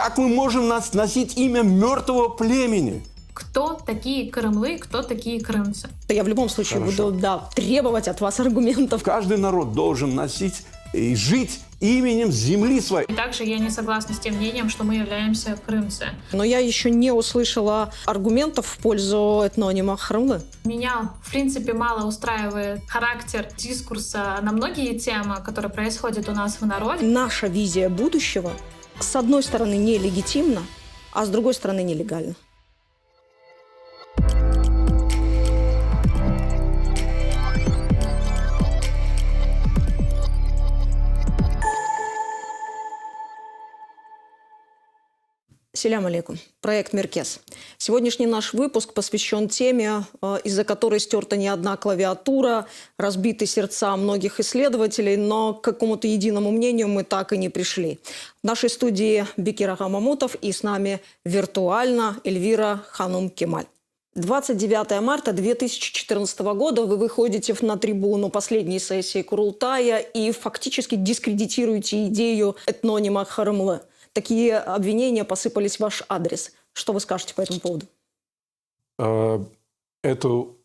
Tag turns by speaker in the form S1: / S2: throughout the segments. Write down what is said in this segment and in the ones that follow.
S1: Как мы можем носить имя мертвого племени?
S2: Кто такие крымлы, кто такие крымцы?
S3: Я в любом случае
S1: Хорошо.
S3: буду требовать от вас аргументов.
S1: Каждый народ должен носить и жить именем земли своей.
S2: И также я не согласна с тем мнением, что мы являемся крымцы.
S3: Но я еще не услышала аргументов в пользу этнонима Хрымлы.
S2: Меня, в принципе, мало устраивает характер дискурса на многие темы, которые происходят у нас в народе.
S3: Наша визия будущего, с одной стороны, нелегитимна, а с другой стороны, нелегальна. Селям алейкум. Проект «Меркес». Сегодняшний наш выпуск посвящен теме, из-за которой стерта не одна клавиатура, разбиты сердца многих исследователей, но к какому-то единому мнению мы так и не пришли. В нашей студии Бекир Ага Мамутов и с нами виртуально Эльвира Ханум Кемаль. 29 марта 2014 года вы выходите на трибуну последней сессии Курултая и фактически дискредитируете идею этнонима Хрымлы. Такие обвинения посыпались в ваш адрес. Что вы скажете по этому поводу?
S1: Эту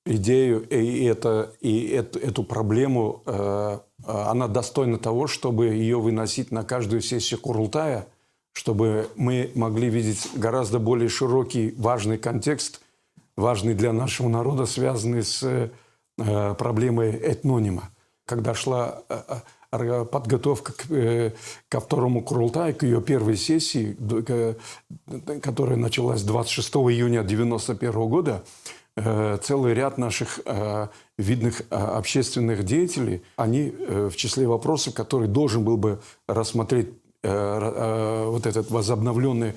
S1: идею и эту проблему, она достойна того, чтобы ее выносить на каждую сессию Курултая, чтобы мы могли видеть гораздо более широкий, важный контекст, важный для нашего народа, связанный с проблемой этнонима. Когда шла подготовка ко второму Курултаю, к ее первой сессии, которая началась 26 июня 1991 года, целый ряд наших видных общественных деятелей, они в числе вопросов, которые должен был бы рассмотреть вот этот возобновленный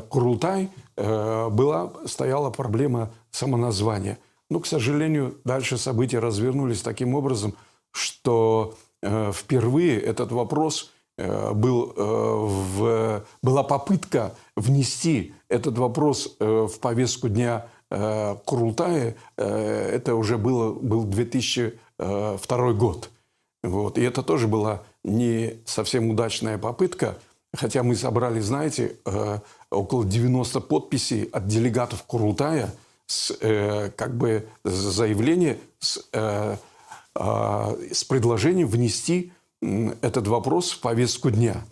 S1: Курултай, стояла проблема самоназвания. Но, к сожалению, дальше события развернулись таким образом, что впервые этот вопрос была попытка внести этот вопрос в повестку дня Курултая. Это уже был 2002 год. Вот. И это тоже была не совсем удачная попытка, хотя мы собрали, знаете, около 90 подписей от делегатов Курултая с заявлением, с предложением внести этот вопрос в повестку дня.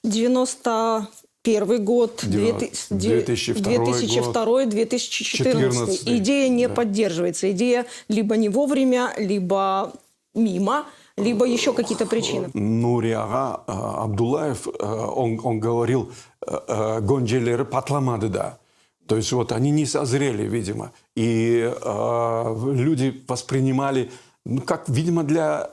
S1: 91 год, 2002, 2014. Идея не поддерживается. Идея либо не вовремя, либо мимо, либо еще какие-то причины. Нури Ага Абдуллаев, он говорил, гонджелеры патламады, да. То есть вот они не созрели, видимо. И люди воспринимали, как, видимо, для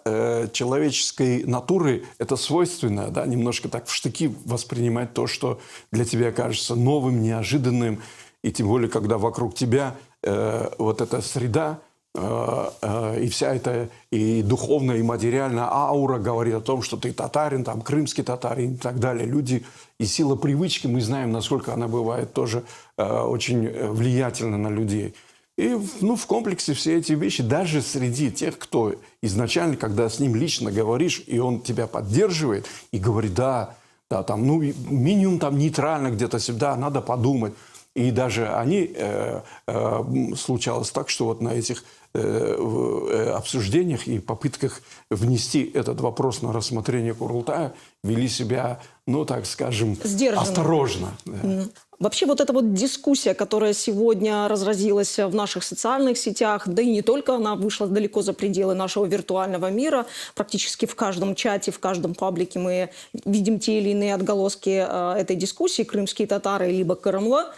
S1: человеческой натуры это свойственно, да, немножко так в штыки воспринимать то, что для тебя кажется новым, неожиданным. И тем более, когда вокруг тебя вот эта среда, и вся эта и духовная, и материальная аура говорит о том, что ты татарин, там, крымский татарин и так далее. Люди и сила привычки, мы знаем, насколько она бывает тоже очень влиятельна на людей. И в комплексе все эти вещи, даже среди тех, кто изначально, когда с ним лично говоришь, и он тебя поддерживает, и говорит, да, там, минимум там нейтрально где-то сюда, надо подумать. И даже они, случалось так, что вот на этих обсуждениях и попытках внести этот вопрос на рассмотрение Курултая вели себя, так скажем,
S3: сдержанно,
S1: осторожно. Да.
S3: Вообще вот эта вот дискуссия, которая сегодня разразилась в наших социальных сетях, да и не только, она вышла далеко за пределы нашего виртуального мира. Практически в каждом чате, в каждом паблике мы видим те или иные отголоски этой дискуссии, крымские татары либо Крымла.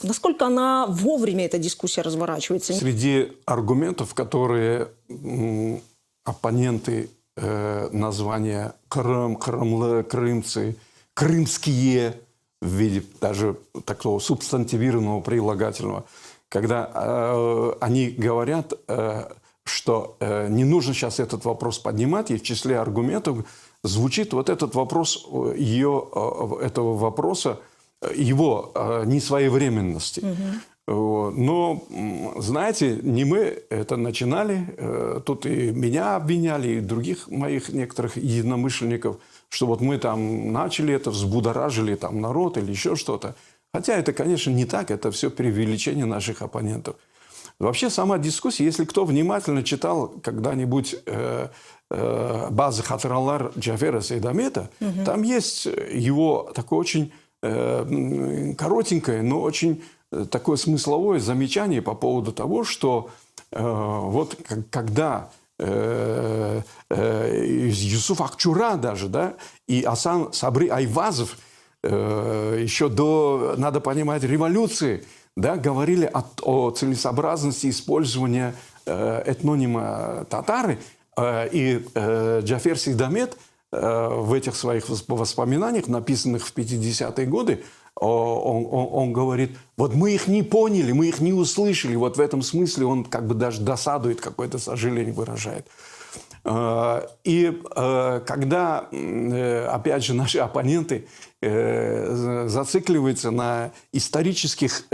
S3: Насколько она вовремя, эта дискуссия, разворачивается?
S1: Среди аргументов, которые оппоненты названия Крым, Крымлы, крымцы, крымские, в виде даже такого субстантивированного прилагательного, когда они говорят, что не нужно сейчас этот вопрос поднимать, и в числе аргументов звучит вот этот вопрос, этого вопроса, его несвоевременности. Но, знаете, не мы это начинали. Тут и меня обвиняли, и других моих некоторых единомышленников,
S4: что вот мы там начали это, взбудоражили там народ или еще что-то. Хотя это, конечно, не так, это все преувеличение наших оппонентов. Вообще сама дискуссия, если кто внимательно читал когда-нибудь базы Хатыралар Джафера Сейдамета, там есть его такое очень коротенькое, но очень такое смысловое замечание по поводу того, что вот когда Юсуф Акчура даже, да, и Асан Сабри Айвазов еще до, надо понимать, революции, да, говорили о целесообразности использования этнонима татары, и Джафер Сейдамет в этих своих воспоминаниях, написанных в 50-е годы, он говорит, вот мы их не поняли, мы их не услышали. Вот в этом смысле он как бы даже досадует, какое-то сожаление выражает. И когда, опять же, наши оппоненты зацикливаются на исторических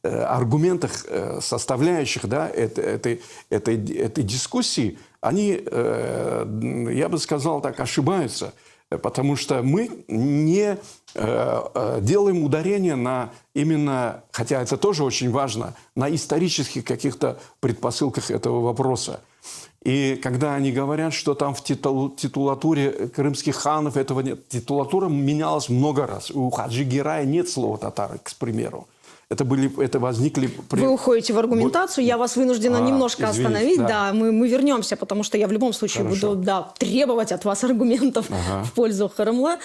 S4: аргументах, составляющих, да, этой дискуссии, они, я бы сказал так, ошибаются. Потому что мы не делаем ударение на именно, хотя это тоже очень важно, на исторических каких-то предпосылках этого вопроса. И когда они говорят, что там в титулатуре крымских ханов этого нет, титулатура менялась много раз. У Хаджи Герая нет слова татары, к примеру. Это возникли...
S3: Вы уходите в аргументацию, я вас вынуждена немножко остановить. Да, мы вернемся, потому что я в любом случае буду требовать от вас аргументов в пользу Хөррэмле.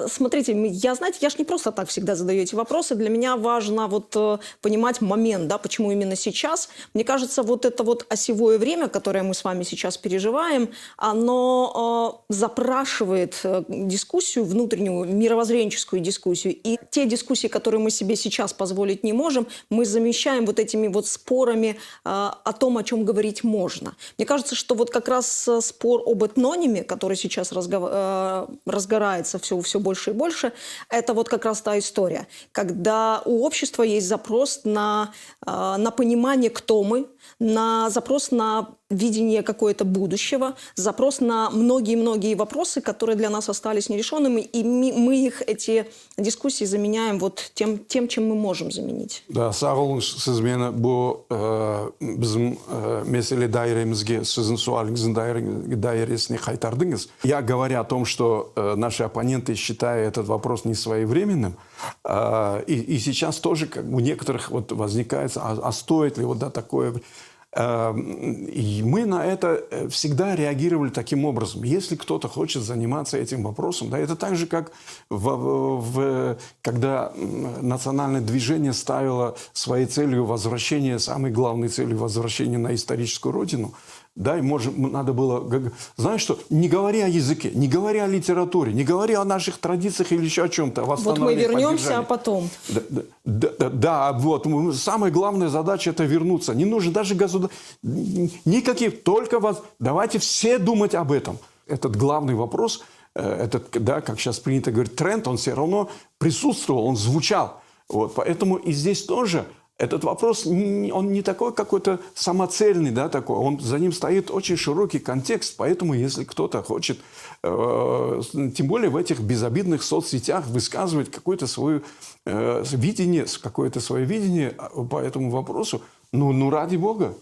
S3: Смотрите, я же не просто так всегда задаю эти вопросы. Для меня важно вот понимать момент, да, почему именно сейчас. Мне кажется, вот это вот осевое время, которое мы с вами сейчас переживаем, оно запрашивает дискуссию внутреннюю, мировоззренческую дискуссию. И те дискуссии, которые мы себе сейчас позволить не можем, мы замещаем вот этими вот спорами о том, о чем говорить можно. Мне кажется, что вот как раз спор об этнониме, который сейчас разгорается все больше и больше, это вот как раз та история, когда у общества есть запрос на понимание, кто мы, на запрос на видение какое-то будущего, запрос на многие-многие вопросы, которые для нас остались нерешенными, и мы их, эти дискуссии, заменяем вот тем, чем мы можем заменить.
S4: Да, sağ olun siz meni bu bizim mesele daiремizге, sizin sualingizin дайресіне қайтардыңыз. Я говоря о том, что наши оппоненты считают этот вопрос несвоевременным, и сейчас тоже как у некоторых вот возникает, а стоит ли вот такое... И мы на это всегда реагировали таким образом. Если кто-то хочет заниматься этим вопросом, да, это так же, как когда национальное движение ставило своей целью возвращение, самой главной целью возвращения на историческую родину, да, и надо было... Знаешь что? Не говори о языке, не говори о литературе, не говори о наших традициях или еще о чем-то.
S3: Вот мы вернемся, а потом.
S4: Да, вот. Самая главная задача – это вернуться. Не нужно даже никаких, только вас... Давайте все думать об этом. Этот главный вопрос, да, как сейчас принято говорить, тренд, он все равно присутствовал, он звучал. Вот. Поэтому и здесь тоже... Этот вопрос, он не такой какой-то самоцельный, да, такой. За ним стоит очень широкий контекст. Поэтому, если кто-то хочет, тем более в этих безобидных соцсетях, высказывать какое-то свое видение, по этому вопросу, ну ради Бога,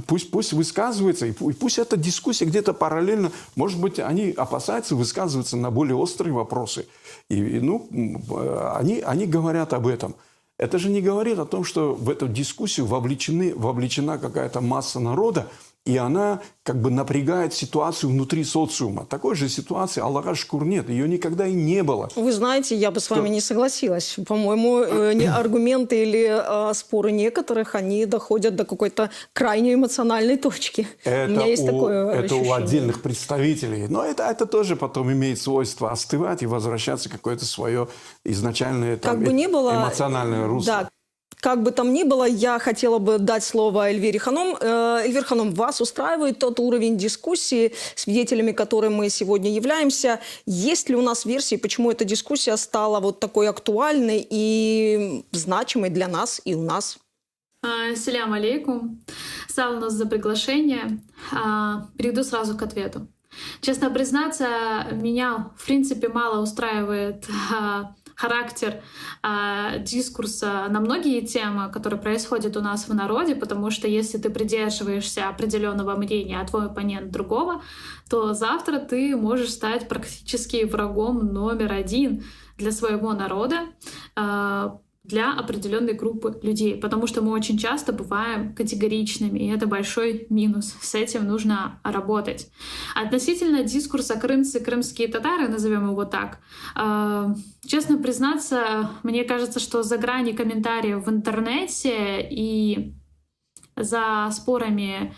S4: пусть высказывается, и пусть эта дискуссия где-то параллельно, может быть, они опасаются высказываться на более острые вопросы. Они говорят об этом. Это же не говорит о том, что в эту дискуссию вовлечена какая-то масса народа, и она как бы напрягает ситуацию внутри социума. Такой же ситуации, Аллаха шкур, нет. Ее никогда и не было.
S3: Вы знаете, я бы с вами не согласилась. По-моему, аргументы или споры некоторых, они доходят до какой-то крайне эмоциональной точки. У меня есть такое ощущение.
S4: Это у отдельных представителей. Но это тоже потом имеет свойство остывать и возвращаться в какое-то свое изначальное эмоциональное русло.
S3: Да. Как бы там ни было, я хотела бы дать слово Эльвире Ханом. Эльвира Ханом, вас устраивает тот уровень дискуссии, свидетелями которой мы сегодня являемся? Есть ли у нас версии, почему эта дискуссия стала вот такой актуальной и значимой для нас и у нас?
S2: Ассаляму алейкум. Сау нас за приглашение. Перейду сразу к ответу. Честно признаться, меня в принципе мало устраивает характер дискурса на многие темы, которые происходят у нас в народе, потому что если ты придерживаешься определенного мнения, а твой оппонент другого, то завтра ты можешь стать практически врагом номер один для своего народа, для определенной группы людей, потому что мы очень часто бываем категоричными, и это большой минус. С этим нужно работать. Относительно дискурса крымцы, крымские татары, назовем его так, честно признаться, мне кажется, что за грани комментариев в интернете и за спорами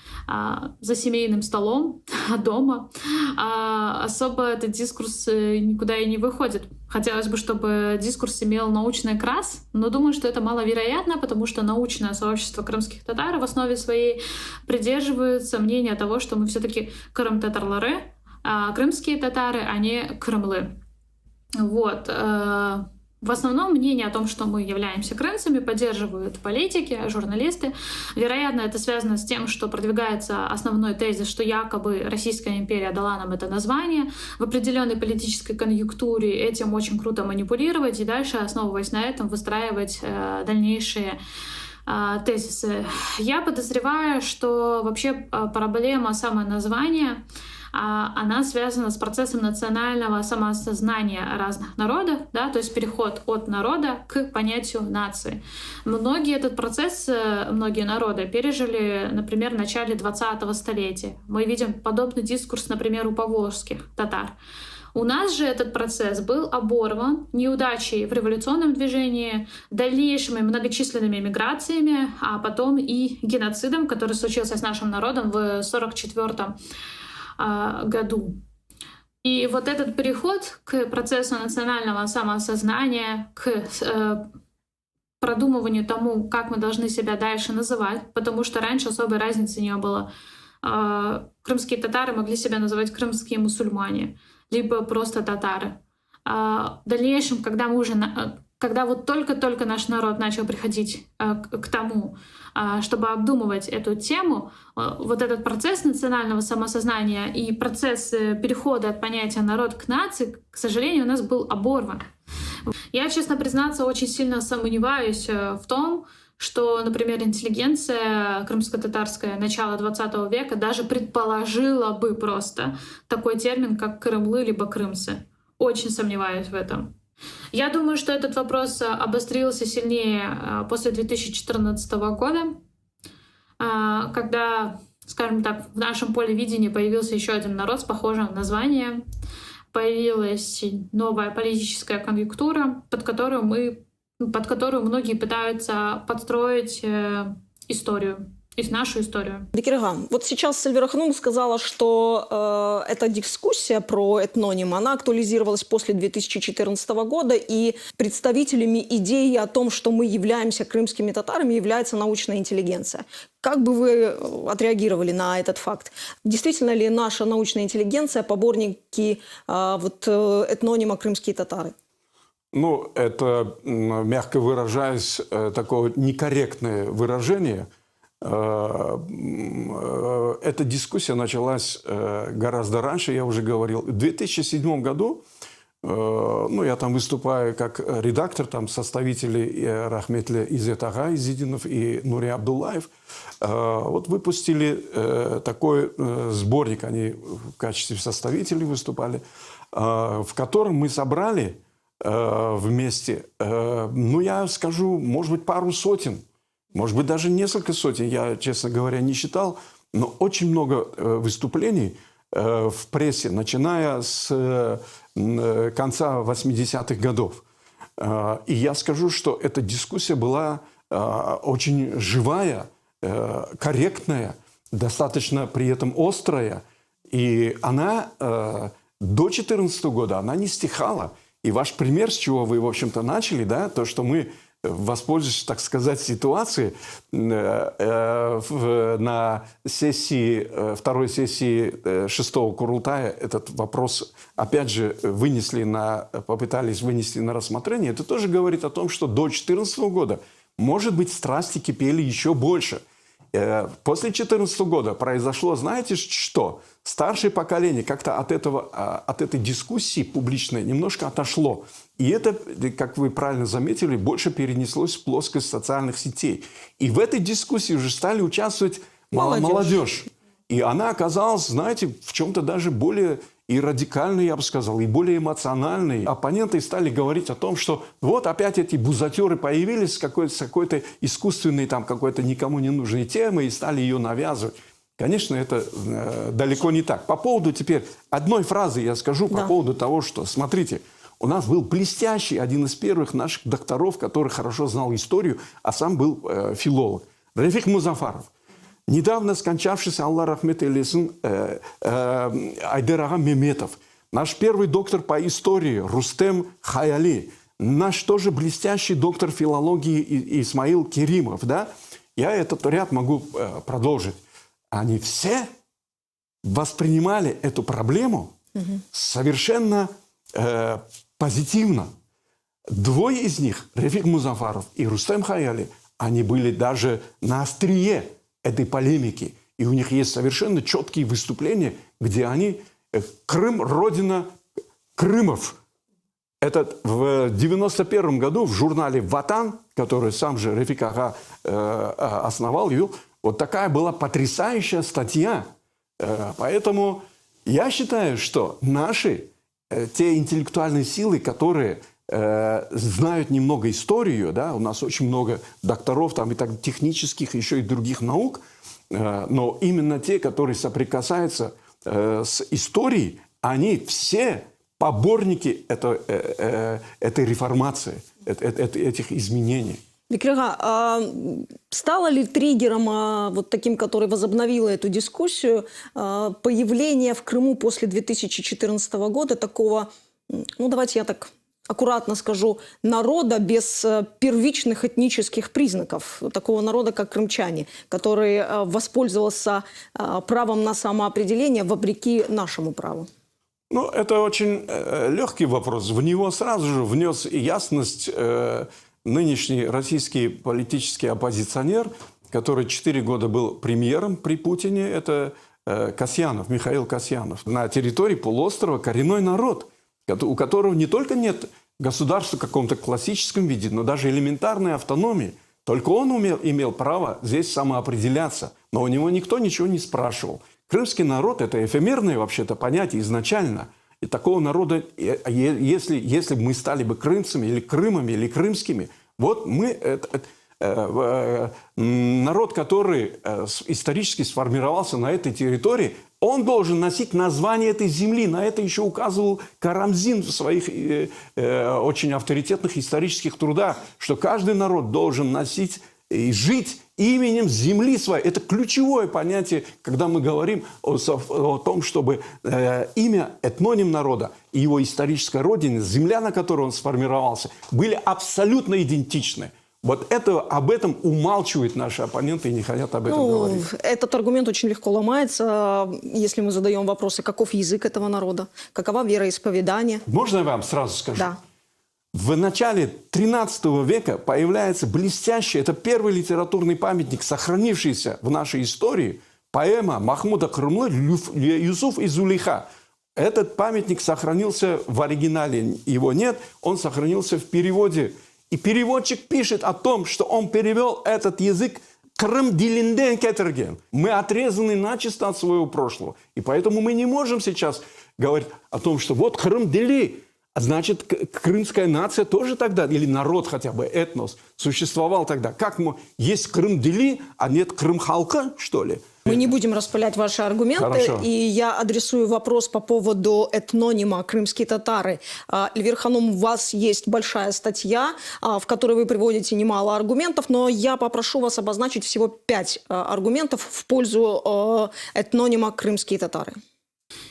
S2: за семейным столом дома особо этот дискурс никуда и не выходит. Хотелось бы, чтобы дискурс имел научный окрас, но думаю, что это маловероятно, потому что научное сообщество крымских татар в основе своей придерживается мнения того, что мы все-таки крым-татарлары, крымские татары, а не крымлы. Вот. В основном мнение о том, что мы являемся крымцами, поддерживают политики, журналисты. Вероятно, это связано с тем, что продвигается основной тезис, что якобы Российская империя дала нам это название. В определенной политической конъюнктуре этим очень круто манипулировать и дальше, основываясь на этом, выстраивать дальнейшие тезисы. Я подозреваю, что вообще проблема самоназвания она связана с процессом национального самоосознания разных народов, да, то есть переход от народа к понятию нации. Многие этот процесс, многие народы пережили, например, в начале 20-го столетия. Мы видим подобный дискурс, например, у поволжских татар. У нас же этот процесс был оборван неудачей в революционном движении, дальнейшими многочисленными миграциями, а потом и геноцидом, который случился с нашим народом в 1944 году. И вот этот переход к процессу национального самоосознания, к продумыванию тому, как мы должны себя дальше называть, потому что раньше особой разницы не было. Крымские татары могли себя называть крымские мусульмане, либо просто татары. В дальнейшем, когда вот только-только наш народ начал приходить к тому, чтобы обдумывать эту тему, вот этот процесс национального самосознания и процесс перехода от понятия «народ» к нации, к сожалению, у нас был оборван. Я, честно признаться, очень сильно сомневаюсь в том, что, например, интеллигенция крымско-татарская начала XX века даже предположила бы просто такой термин, как крымлы либо крымцы. Очень сомневаюсь в этом. Я думаю, что этот вопрос обострился сильнее после 2014 года, когда, скажем так, в нашем поле видения появился еще один народ с похожим названием, появилась новая политическая конъюнктура, под которую многие пытаются подстроить историю. Нашу историю.
S3: Бекирган, вот сейчас Сильвира Ханум сказала, что эта дискуссия про этноним, она актуализировалась после 2014 года, и представителями идеи о том, что мы являемся крымскими татарами, является научная интеллигенция. Как бы вы отреагировали на этот факт? Действительно ли наша научная интеллигенция поборники этнонима крымские татары?
S4: Ну, это, мягко выражаясь, такое некорректное выражение. Эта дискуссия началась гораздо раньше, я уже говорил. В 2007 году, я там выступаю как редактор, там составители Рахметли Иззет Ага Изидинов и Нури Абдуллаев, вот выпустили такой сборник, они в качестве составителей выступали, в котором мы собрали вместе, я скажу, может быть, пару сотен, может быть, даже несколько сотен, я, честно говоря, не считал, но очень много выступлений в прессе, начиная с конца 80-х годов. И я скажу, что эта дискуссия была очень живая, корректная, достаточно при этом острая. И она до 2014 года она не стихала. И ваш пример, с чего вы, в общем-то, начали, да, то, что мы, воспользуясь, так сказать, ситуацией, на второй сессии 6-го Курултая этот вопрос, опять же, попытались вынести на рассмотрение. Это тоже говорит о том, что до 2014 года, может быть, страсти кипели еще больше. После 2014 года произошло, знаете что? Старшее поколение как-то от этой дискуссии публичной немножко отошло. И это, как вы правильно заметили, больше перенеслось в плоскость социальных сетей. И в этой дискуссии уже стали участвовать молодежь. И она оказалась, знаете, в чем-то даже более и радикальной, я бы сказал, и более эмоциональной. Оппоненты стали говорить о том, что вот опять эти бузатеры появились с какой-то искусственной, там, какой-то никому не нужной темой и стали ее навязывать. Конечно, это далеко не так. По поводу теперь одной фразы я скажу по поводу того, что, смотрите, у нас был блестящий, один из первых наших докторов, который хорошо знал историю, а сам был филолог. Рефик Музафаров. Недавно скончавшийся, Аллах рахмет эйлесин, Айдер-аға Меметов. Наш первый доктор по истории Рустем Хаяли. Наш тоже блестящий доктор филологии Исмаил Керимов. Да? Я этот ряд могу продолжить. Они все воспринимали эту проблему совершенно позитивно. Двое из них, Рефик Музафаров и Рустем Хаяли, они были даже на острие этой полемики. И у них есть совершенно четкие выступления, где они... Крым – родина Крымов. Это в 1991 году в журнале «Ватан», который сам же Рефик Ага основал, вот такая была потрясающая статья. Поэтому я считаю, что наши, те интеллектуальные силы, которые знают немного историю, да, у нас очень много докторов там, и так, технических, еще и других наук, но именно те, которые соприкасаются с историей, они все поборники этой реформации, этих изменений.
S3: Бекирга, а стало ли триггером, вот таким, который возобновило эту дискуссию, появление в Крыму после 2014 года такого, ну давайте я так аккуратно скажу, народа без первичных этнических признаков, такого народа, как крымчане, который воспользовался правом на самоопределение вопреки нашему праву?
S4: Ну, это очень легкий вопрос. В него сразу же внес ясность нынешний российский политический оппозиционер, который 4 года был премьером при Путине, это Касьянов, Михаил Касьянов. На территории полуострова коренной народ, у которого не только нет государства в каком-то классическом виде, но даже элементарной автономии. Только он имел право здесь самоопределяться. Но у него никто ничего не спрашивал. Крымский народ – это эфемерное вообще-то понятие изначально. И такого народа, если бы мы стали бы крымцами или крымами, или крымскими, вот мы народ, который исторически сформировался на этой территории, он должен носить название этой земли. На это еще указывал Карамзин в своих очень авторитетных исторических трудах, что каждый народ должен носить и жить именем земли своей. Это ключевое понятие, когда мы говорим о том, чтобы имя, этноним народа и его историческая родина, земля, на которой он сформировался, были абсолютно идентичны. Вот об этом умалчивают наши оппоненты и не хотят об этом говорить.
S3: Этот аргумент очень легко ломается, если мы задаем вопросы, каков язык этого народа, какова вероисповедание.
S4: Можно я вам сразу скажу?
S3: Да.
S4: В начале XIII века появляется блестящий, это первый литературный памятник, сохранившийся в нашей истории, поэма Махмуда Крымлы «Юсуф и Зулейха». Этот памятник сохранился в оригинале, его нет, он сохранился в переводе. И переводчик пишет о том, что он перевел этот язык Крым дилинден кетерген. Мы отрезаны начисто от своего прошлого. И поэтому мы не можем сейчас говорить о том, что вот Крым дили, а значит, крымская нация тоже тогда, или народ хотя бы, этнос, существовал тогда. Как есть Крым дили, а нет Крым халка, что ли?
S3: Мы не будем распылять ваши аргументы.
S4: Хорошо.
S3: И я адресую вопрос по поводу этнонима «крымские татары». Эльвир Ханум, у вас есть большая статья, в которой вы приводите немало аргументов, но я попрошу вас обозначить всего 5 аргументов в пользу этнонима «крымские татары».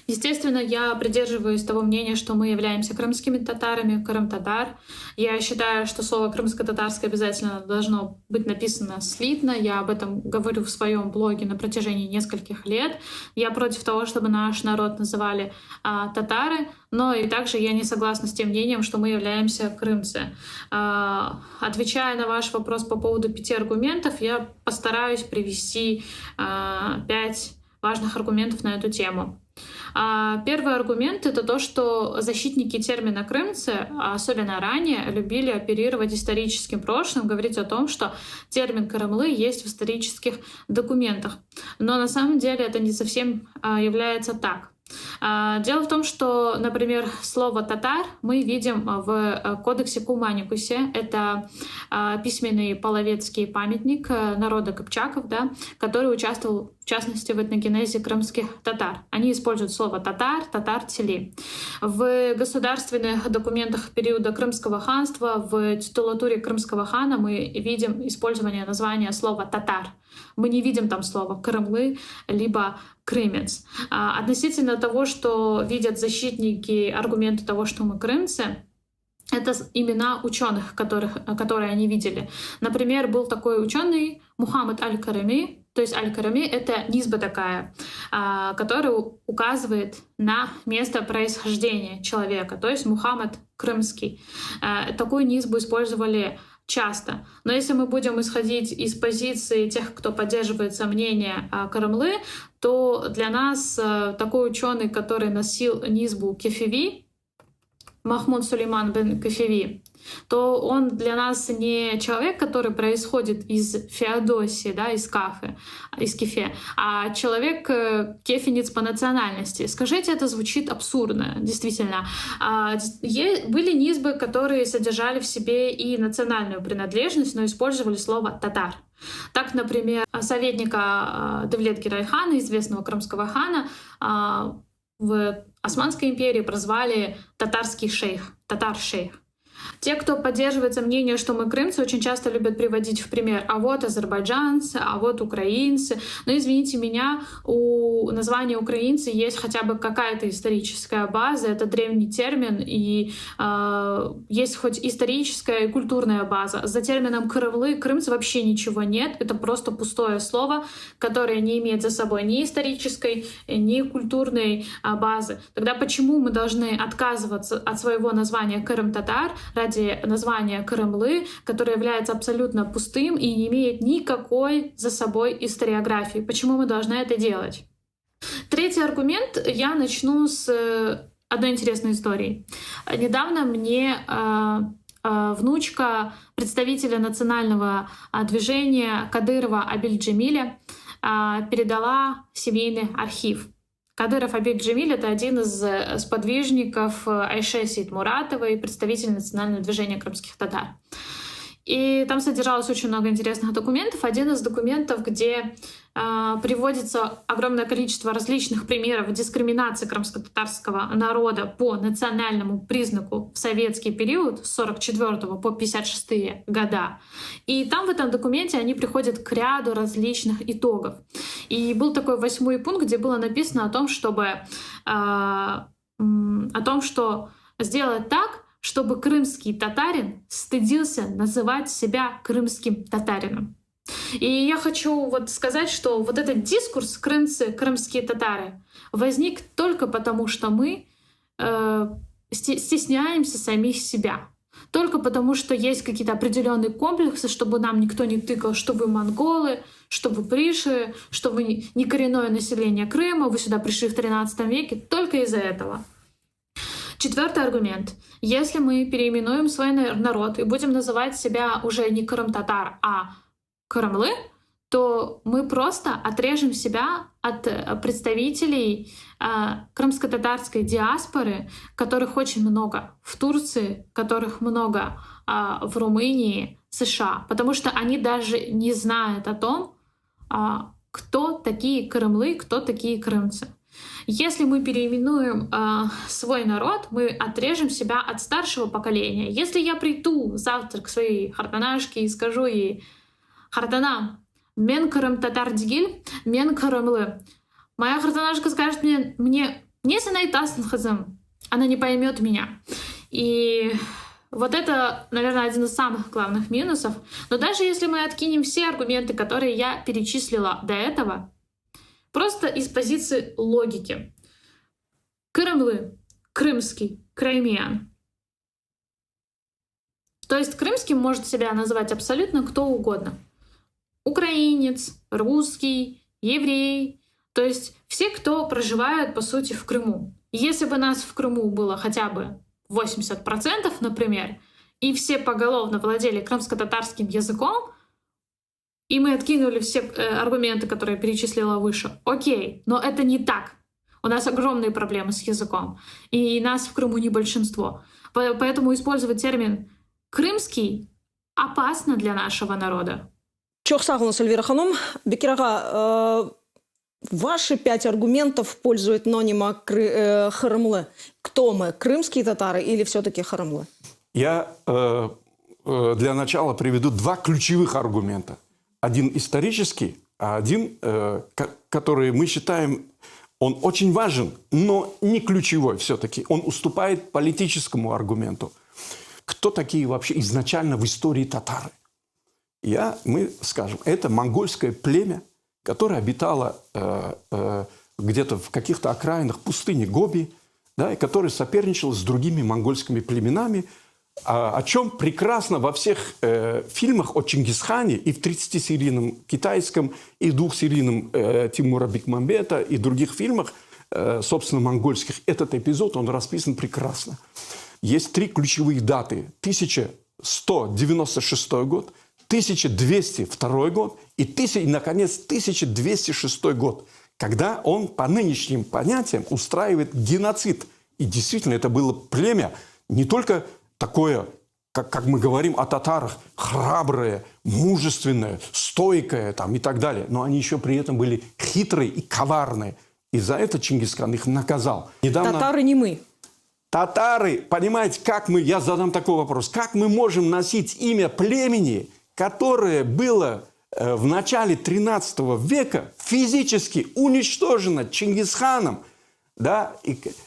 S2: Естественно, я придерживаюсь того мнения, что мы являемся крымскими татарами, крым-татар. Я считаю, что слово крымско-татарское обязательно должно быть написано слитно. Я об этом говорю в своем блоге на протяжении нескольких лет. Я против того, чтобы наш народ называли татары, но и также я не согласна с тем мнением, что мы являемся крымцы. Отвечая на ваш вопрос по поводу 5 аргументов, я постараюсь привести 5 важных аргументов на эту тему. Первый аргумент — это то, что защитники термина «крымцы», особенно ранее, любили оперировать историческим прошлым, говорить о том, что термин «крымлы» есть в исторических документах. Но на самом деле это не совсем является так. Дело в том, что, например, слово «татар» мы видим в кодексе Куманикусе. Это письменный половецкий памятник народа кыпчаков, да, который участвовал, в частности, в этногенезе крымских татар. Они используют слово «татар», «татар-тели». В государственных документах периода Крымского ханства, в титулатуре крымского хана мы видим использование названия слова «татар». Мы не видим там слова «крымлы» либо «крымец». Относительно того, что видят защитники аргументы того, что мы крымцы, это имена ученых, которые они видели. Например, был такой ученый Мухаммад Аль-Карами. То есть Аль-Карами — это низба такая, которая указывает на место происхождения человека, то есть Мухаммад Крымский. Такую низбу использовали часто. Но если мы будем исходить из позиции тех, кто поддерживает сомнения Крымлы, то для нас такой ученый, который носил низбу Кефеви, Махмуд Сулейман бен Кефеви, то он для нас не человек, который происходит из Феодосии, да, из Кефе, а человек кефенец по национальности. Скажите, это звучит абсурдно, действительно. Были низбы, которые содержали в себе и национальную принадлежность, но использовали слово «татар». Так, например, советника Девлет-Гирай-хана, известного крымского хана, в Османской империи прозвали татарский шейх, татар-шейх. Те, кто поддерживает мнение, что мы крымцы, очень часто любят приводить в пример: а вот азербайджанцы, а вот украинцы. Но извините меня, у названия украинцы есть хотя бы какая-то историческая база, это древний термин, и есть хоть историческая и культурная база. За термином «крымлы», крымцы вообще ничего нет, это просто пустое слово, которое не имеет за собой ни исторической, ни культурной базы. Тогда почему мы должны отказываться от своего названия «крым-татар» ради названия «крымлы», которое является абсолютно пустым и не имеет никакой за собой историографии? Почему мы должны это делать? Третий аргумент. Я начну с одной интересной истории. Недавно мне внучка представителя национального движения Кадырова Абиль-Джемиля передала семейный архив. Кадыров Абиль-Джемиль — это один из сподвижников Айше Сейтмуратовой, представитель национального движения крымских татар. И там содержалось очень много интересных документов. Один из документов, где приводится огромное количество различных примеров дискриминации крымско-татарского народа по национальному признаку в советский период с 1944 по 1956 года. И там в этом документе они приходят к ряду различных итогов. И был такой 8-й пункт, где было написано о том, что сделать так, чтобы крымский татарин стыдился называть себя крымским татарином. И я хочу сказать, что этот дискурс «крымцы, крымские татары» возник только потому, что мы стесняемся самих себя. Только потому, что есть какие-то определенные комплексы, чтобы нам никто не тыкал, что вы монголы, что вы приши, что вы не коренное население Крыма, вы сюда пришли в 13 веке. Только из-за этого. Четвертый аргумент. Если мы переименуем свой народ и будем называть себя уже не крым-татар, а крымлы, то мы просто отрежем себя от представителей крымско-татарской диаспоры, которых очень много в Турции, которых много в Румынии, США, потому что они даже не знают о том, кто такие крымлы, кто такие крымцы. Если мы переименуем свой народ, мы отрежем себя от старшего поколения. Если я приду завтра к своей хартанашке и скажу ей: «Хартана, мен крым татар дигил, мен крымлы», моя хартанашка скажет мне: Не знает, она не поймет меня. И вот это, наверное, один из самых главных минусов. Но даже если мы откинем все аргументы, которые я перечислила до этого, просто из позиции логики. Кырымлы, крымский, краймиян. То есть крымским может себя называть абсолютно кто угодно. Украинец, русский, еврей. То есть все, кто проживают, по сути, в Крыму. Если бы нас в Крыму было хотя бы 80%, например, и все поголовно владели крымско-татарским языком, и мы откинули все аргументы, которые я перечислила выше, окей, но это не так. У нас огромные проблемы с языком, и нас в Крыму не большинство. Поэтому использовать термин «крымский» опасно для нашего народа.
S3: Чох сағылыңыз, Эльвира ханым. Бекир аға, ваши 5 аргументов в пользу этнонима Хырымлы. Кто мы, крымские татары или все-таки Хырымлы?
S4: Я для начала приведу 2 ключевых аргумента. Один исторический, а один, который мы считаем, он очень важен, но не ключевой все-таки. Он уступает политическому аргументу. Кто такие вообще изначально в истории татары? Мы скажем, это монгольское племя, которое обитало где-то в каких-то окраинах пустыни Гоби, да, и которое соперничало с другими монгольскими племенами, о чем прекрасно во всех фильмах о Чингисхане и в 30-серийном китайском, и в 2-серийном Тимура Бекмамбета, и других фильмах, собственно, монгольских, этот эпизод, он расписан прекрасно. Есть 3 ключевые даты. 1196 год, 1202 год и, наконец, 1206 год, когда он по нынешним понятиям устраивает геноцид. И действительно, это было племя не только такое, как мы говорим о татарах, храброе, мужественное, стойкое там, и так далее, но они еще при этом были хитрые и коварные. И за это Чингисхан их наказал. Недавно...
S3: Татары не мы.
S4: Татары, понимаете, я задам такой вопрос, как мы можем носить имя племени, которое было в начале 13 века физически уничтожено Чингисханом, да,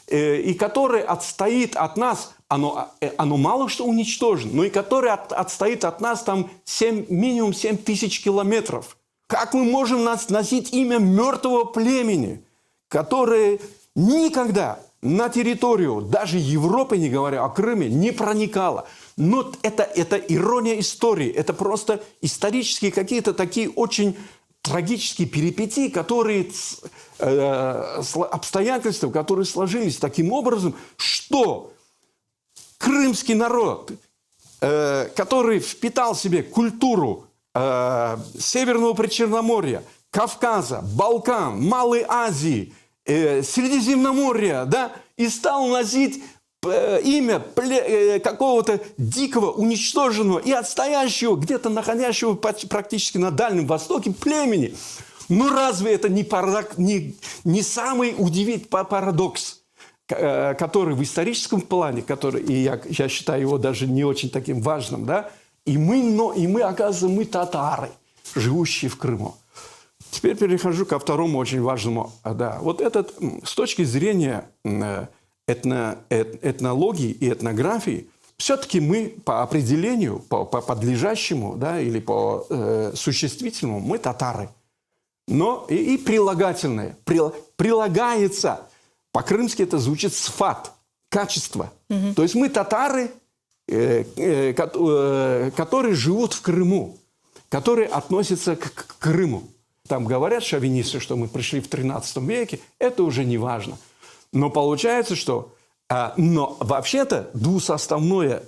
S4: и которое отстоит от нас, оно мало что уничтожено, но и которое отстоит от нас там минимум 7 тысяч километров. Как мы можем носить имя мертвого племени, которое никогда на территорию даже Европы, не говоря о Крыме, не проникало? Но это ирония истории, это просто исторические какие-то такие очень трагические перипетии, обстоятельства, которые сложились таким образом, что крымский народ, который впитал в себе культуру Северного Причерноморья, Кавказа, Балкан, Малой Азии, Средиземноморья, да, и стал носить имя какого-то дикого, уничтоженного и отстоящего, где-то находящего практически на Дальнем Востоке племени. Ну разве это не самый удивительный парадокс, который в историческом плане, и я считаю его даже не очень таким важным, да? И мы, оказывается, мы татары, живущие в Крыму. Теперь перехожу ко второму очень важному. Да, вот с точки зрения этнологии и этнографии, все-таки мы по определению, по подлежащему, да, или по существительному, мы татары. Но и прилагательное. Прилагается. По-крымски это звучит сфат, качество. Угу. То есть мы татары, которые живут в Крыму, которые относятся к Крыму. Там говорят шовинисты, что мы пришли в 13 веке, это уже не важно. Но получается, что... Но вообще-то двусоставной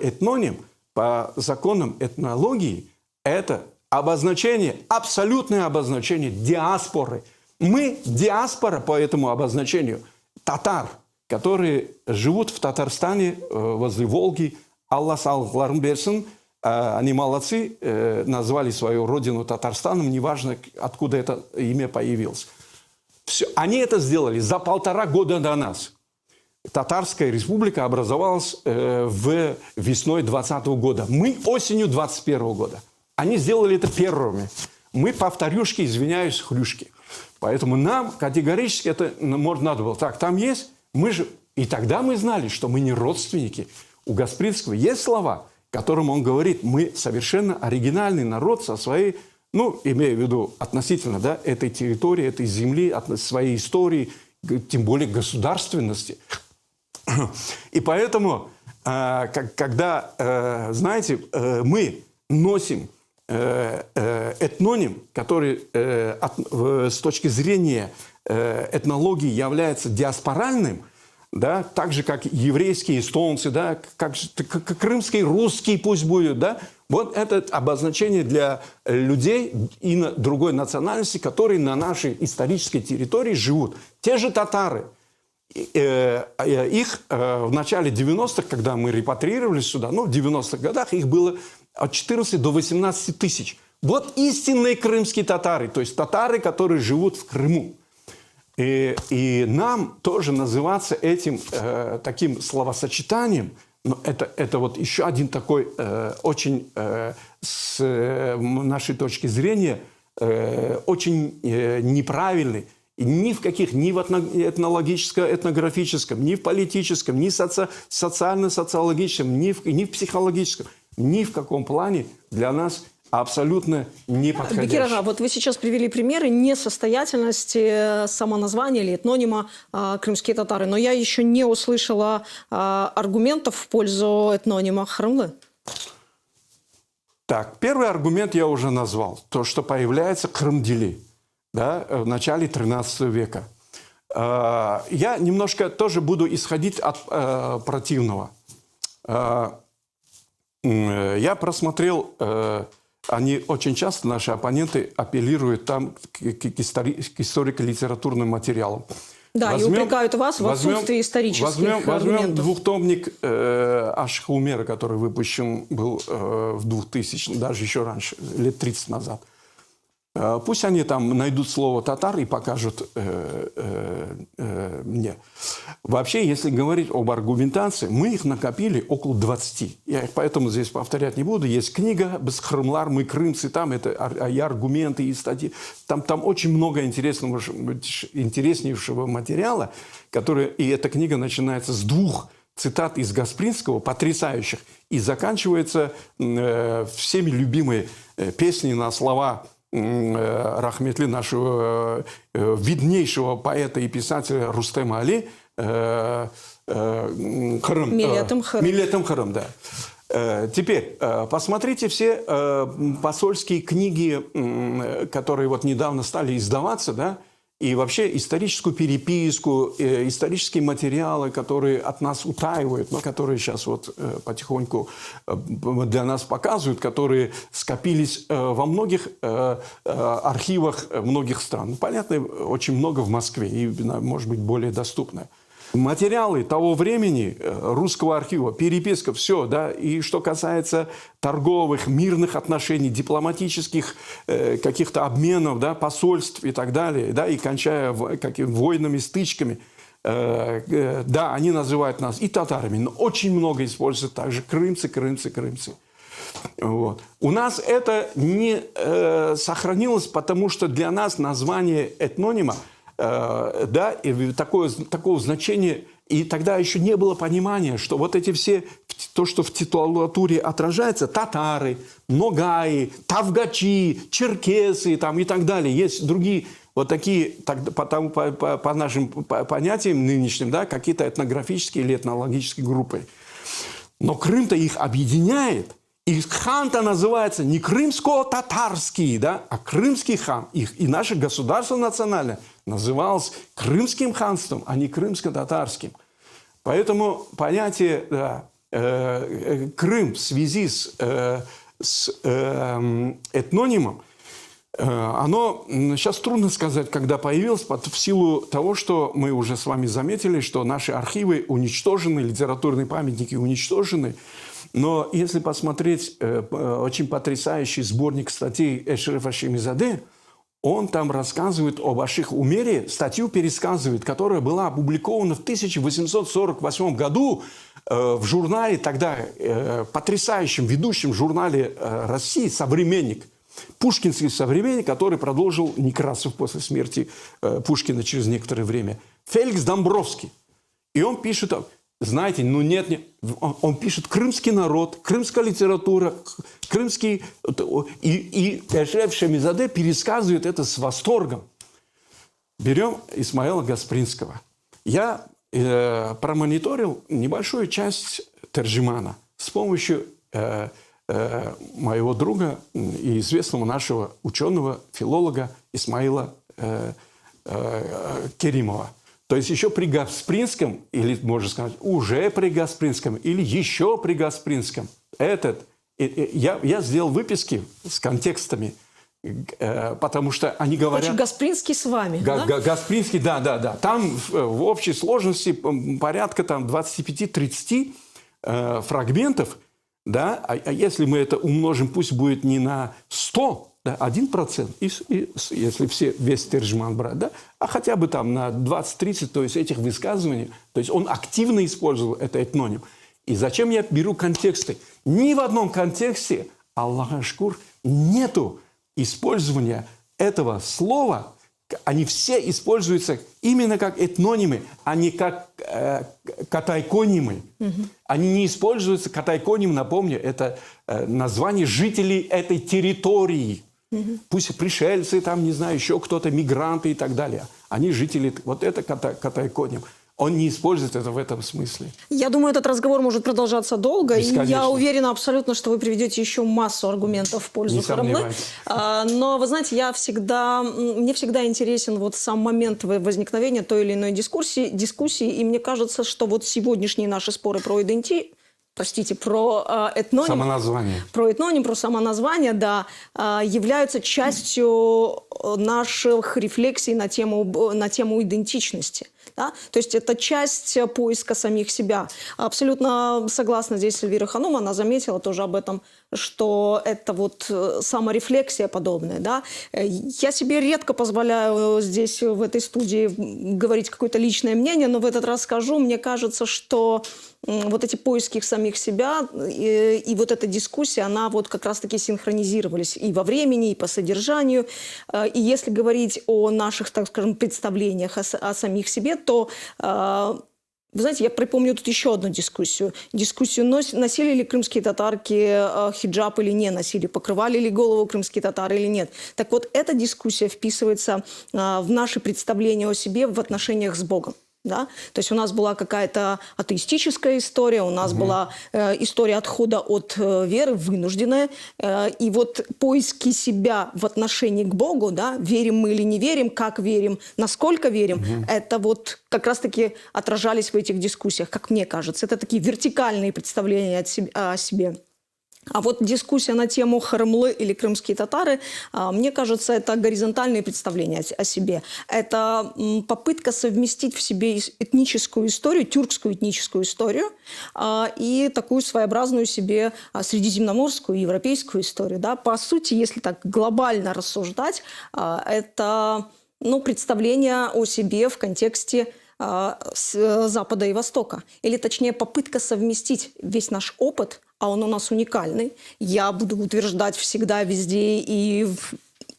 S4: этноним по законам этнологии – это абсолютное обозначение диаспоры. Мы диаспора по этому обозначению татар, которые живут в Татарстане возле Волги. Аллах сагларын берсин. Они молодцы, назвали свою родину Татарстаном, неважно, откуда это имя появилось. Все. Они это сделали за 1,5 года до нас. Татарская республика образовалась весной 20 года. Мы осенью 21 года. Они сделали это первыми. Мы повторюшки, извиняюсь, хрюшки. Поэтому нам категорически это надо было. Так, там есть, мы же... И тогда мы знали, что мы не родственники. У Гаспринского есть слова, которым он говорит, мы совершенно оригинальный народ со своей, ну, имея в виду относительно, да, этой территории, этой земли, своей истории, тем более государственности. И поэтому, когда, знаете, мы носим этноним, который с точки зрения этнологии является диаспоральным, да, так же, как еврейские эстонцы, да, как крымский русский пусть будет, да, вот это обозначение для людей и другой национальности, которые на нашей исторической территории живут. Те же татары. Их в начале 90-х, когда мы репатриировались сюда, ну, в 90-х годах, их было от 14 до 18 тысяч. Вот истинные крымские татары, то есть татары, которые живут в Крыму. И нам тоже называться этим таким словосочетанием, но это вот еще один такой очень, с нашей точки зрения, очень неправильный. Ни в каких, ни в этнологическом, этнографическом, ни в политическом, ни в социально-социологическом, ни в психологическом, ни в каком плане для нас абсолютно не подходящий.
S3: Бекир ага, вот вы сейчас привели примеры несостоятельности самоназвания или этнонима крымские татары, но я еще не услышала аргументов в пользу этнонима Хрымлы.
S4: Так, первый аргумент я уже назвал. То, что появляется Крымдили, да, в начале XIII века. Я немножко тоже буду исходить от противного. Я просмотрел... Они очень часто, наши оппоненты, апеллируют там к историко-литературным материалам.
S3: Да, и упрекают вас в отсутствии исторических аргументов.
S4: Возьмем двухтомник Ашиха Умера, который выпущен был в 2000, даже еще раньше, лет 30 назад. Пусть они там найдут слово «татар» и покажут мне. Вообще, если говорить об аргументации, мы их накопили около 20. Я их поэтому здесь повторять не буду. Есть книга «Бесхрымлар, мы крымцы», там это и аргументы, и статьи. Там очень много интереснейшего материала, который, и эта книга начинается с 2 цитат из Гаспринского, потрясающих, и заканчивается всеми любимой песней на слова рахметли нашего виднейшего поэта и писателя Рустема Али
S3: Миллетом
S4: Хырым, да. Теперь посмотрите все посольские книги, которые вот недавно стали издаваться, да, и вообще историческую переписку, исторические материалы, которые от нас утаивают, но которые сейчас вот потихоньку для нас показывают, которые скопились во многих архивах многих стран. Понятно, очень много в Москве и, может быть, более доступно. Материалы того времени русского архива, переписка, все, да, и что касается торговых, мирных отношений, дипломатических каких-то обменов, да, посольств и так далее, да, и кончая войнами, стычками, да, они называют нас и татарами, но очень много используют также крымцы. Вот. У нас это не сохранилось, потому что для нас название этнонима, да, и такого значения, и тогда еще не было понимания, что вот эти все, то, что в титулатуре отражается, татары, ногаи, тавгачи, черкесы там, и так далее. Есть другие вот такие, по нашим понятиям нынешним, да, какие-то этнографические или этнологические группы. Но Крым-то их объединяет. И хан-то называется не крымско-татарский, да, а крымский хан. И наше государство национальное называлось Крымским ханством, а не крымско-татарским. Поэтому понятие, да, Крым в связи с этнонимом, оно сейчас трудно сказать, когда появилось, в силу того, что мы уже с вами заметили, что наши архивы уничтожены, литературные памятники уничтожены. Но если посмотреть очень потрясающий сборник статей Эшрефа Шемизаде, он там рассказывает об Аших Умере, статью пересказывает, которая была опубликована в 1848 году в журнале, тогда потрясающем ведущем журнале России «Современник». Пушкинский современник, который продолжил Некрасов после смерти Пушкина через некоторое время. Феликс Домбровский. И он пишет, знаете, он пишет крымский народ, крымская литература, крымский... И Эшреф Шемизаде пересказывает это с восторгом. Берем Исмаила Гаспринского. Я промониторил небольшую часть Терджимана с помощью моего друга и известного нашего ученого, филолога Исмаила Керимова. То есть еще при Гаспринском, или, можно сказать, уже при Гаспринском, или еще при Гаспринском. Я сделал выписки с контекстами, потому что они говорят...
S3: Значит, Гаспринский с вами, да?
S4: Гаспринский, да. Там в общей сложности порядка 25-30 фрагментов, да, а если мы это умножим, пусть будет не на 100, да, 1%, если весь Терджиман брать, да, а хотя бы там на 20-30, то есть этих высказываний, то есть он активно использовал это этноним. И зачем я беру контексты? Ни в одном контексте, Аллах шкур, нету использования этого слова. Они все используются именно как этнонимы, а не как катайконимы. Они не используются, катайконим, напомню, это название жителей этой территории. Пусть пришельцы, там, не знаю, еще кто-то, мигранты и так далее. Они жители, вот это катайконим. Он не использует это в этом смысле.
S3: Я думаю, этот разговор может продолжаться долго. И я уверена абсолютно, что вы приведете еще массу аргументов в пользу Харамлы. Но, вы знаете, мне всегда интересен вот сам момент возникновения той или иной дискуссии. И мне кажется, что вот сегодняшние наши споры про про этноним.
S4: Самоназвание.
S3: Про этноним, про самоназвание, да, являются частью наших рефлексий на тему идентичности. Да? То есть это часть поиска самих себя. Абсолютно согласна здесь с Эльвирой Ханум, она заметила тоже об этом, что это вот саморефлексия подобная. Да? Я себе редко позволяю здесь, в этой студии, говорить какое-то личное мнение, но в этот раз скажу, мне кажется, что вот эти поиски самих себя и вот эта дискуссия, она вот как раз-таки синхронизировались и во времени, и по содержанию. И если говорить о наших, так скажем, представлениях о самих себе, то, вы знаете, я припомню тут еще одну дискуссию. Носили ли крымские татарки хиджаб или не носили, покрывали ли голову крымские татары или нет. Так вот, эта дискуссия вписывается в наши представления о себе в отношениях с Богом. Да? То есть у нас была какая-то атеистическая история, у нас была история отхода от веры, вынужденная. И вот поиски себя в отношении к Богу, да, верим мы или не верим, как верим, насколько верим, это вот как раз-таки отражались в этих дискуссиях, как мне кажется. Это такие вертикальные представления о себе. А вот дискуссия на тему Харамлы или крымские татары, мне кажется, это горизонтальные представления о себе. Это попытка совместить в себе этническую историю, тюркскую этническую историю и такую своеобразную себе средиземноморскую, европейскую историю. Да? По сути, если так глобально рассуждать, это представление о себе в контексте с Запада и Востока. Или, точнее, попытка совместить весь наш опыт, а он у нас уникальный. Я буду утверждать всегда, везде и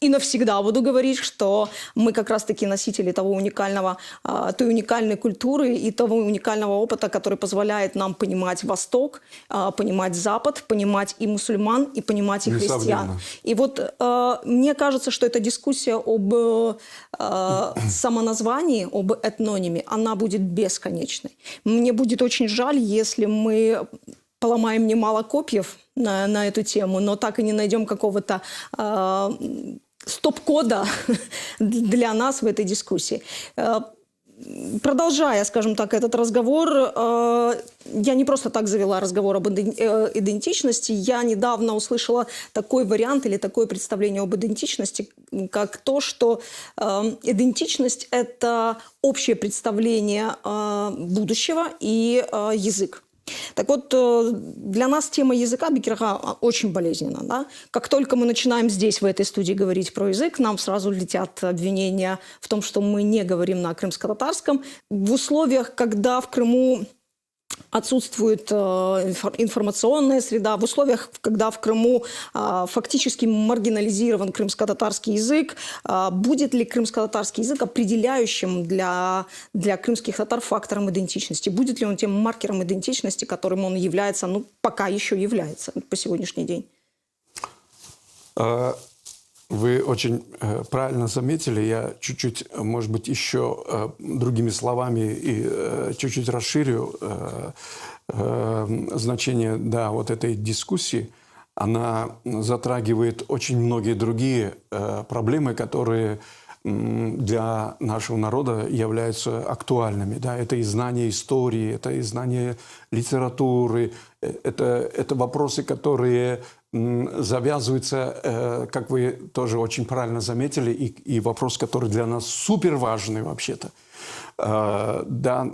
S3: навсегда буду говорить, что мы как раз-таки носители той уникальной культуры и того уникального опыта, который позволяет нам понимать Восток, понимать Запад, понимать и мусульман, и понимать и христиан. И вот мне кажется, что эта дискуссия об самоназвании, об этнониме, она будет бесконечной. Мне будет очень жаль, если мы поломаем немало копьев на эту тему, но так и не найдем какого-то стоп-кода для нас в этой дискуссии. Продолжая, скажем так, этот разговор, я не просто так завела разговор об идентичности, я недавно услышала такой вариант или такое представление об идентичности, как то, что идентичность – это общее представление будущего и язык. Так вот, для нас тема языка Бекирга очень болезненна. Да? Как только мы начинаем здесь, в этой студии, говорить про язык, нам сразу летят обвинения в том, что мы не говорим на крымско-татарском. В условиях, когда в Крыму Отсутствует информационная среда. В условиях, когда в Крыму фактически маргинализирован крымско-татарский язык, будет ли крымско-татарский язык определяющим для крымских татар фактором идентичности? Будет ли он тем маркером идентичности, которым он является, ну, пока еще является по сегодняшний день?
S4: Вы очень правильно заметили. Я чуть-чуть, может быть, еще другими словами и чуть-чуть расширю значение, да, вот этой дискуссии. Она затрагивает очень многие другие проблемы, которые для нашего народа являются актуальными. Да? Это и знание истории, это и знание литературы, это вопросы, которые завязываются, как вы тоже очень правильно заметили, и вопрос, который для нас супер важный вообще-то. Да,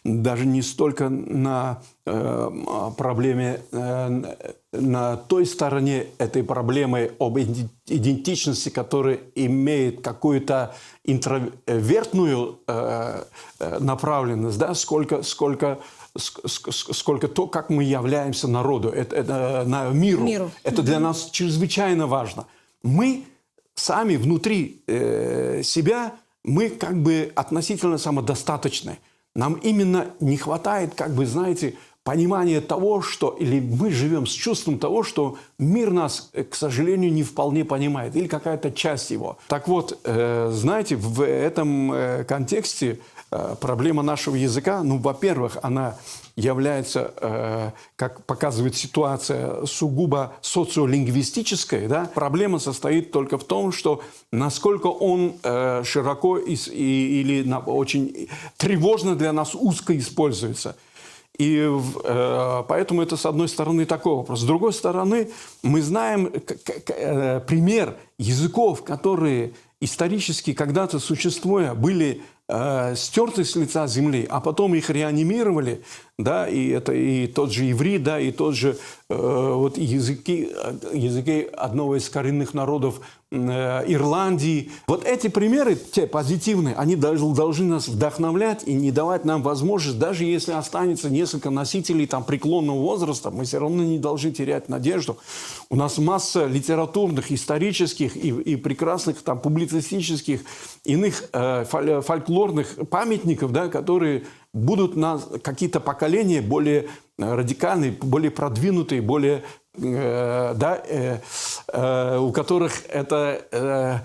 S4: даже не столько на проблеме, на той стороне этой проблемы об идентичности, которая имеет какую-то интровертную направленность, да, сколько то, как мы являемся народу, на миру. Это для нас чрезвычайно важно. Мы сами внутри себя, мы как бы относительно самодостаточны. Нам именно не хватает, как бы, знаете, понимания того, что... Или мы живем с чувством того, что мир нас, к сожалению, не вполне понимает. Или какая-то часть его. Так вот, знаете, в этом контексте проблема нашего языка, ну, во-первых, она является, как показывает ситуация, сугубо социолингвистической. Да? Проблема состоит только в том, что насколько он широко или очень тревожно для нас узко используется. И поэтому это, с одной стороны, такой вопрос. С другой стороны, мы знаем пример языков, которые исторически когда-то существуя были стерты с лица земли, а потом их реанимировали, да, и это и тот же иврит, да, и тот же вот языки одного из коренных народов Ирландии. Вот эти примеры, те позитивные, они должны нас вдохновлять и не давать нам возможность, даже если останется несколько носителей там преклонного возраста, мы все равно не должны терять надежду. У нас масса литературных, исторических и прекрасных там публицистических, иных фольклорных памятников, да, которые будут на какие-то поколения более радикальные, более продвинутые, более, у которых это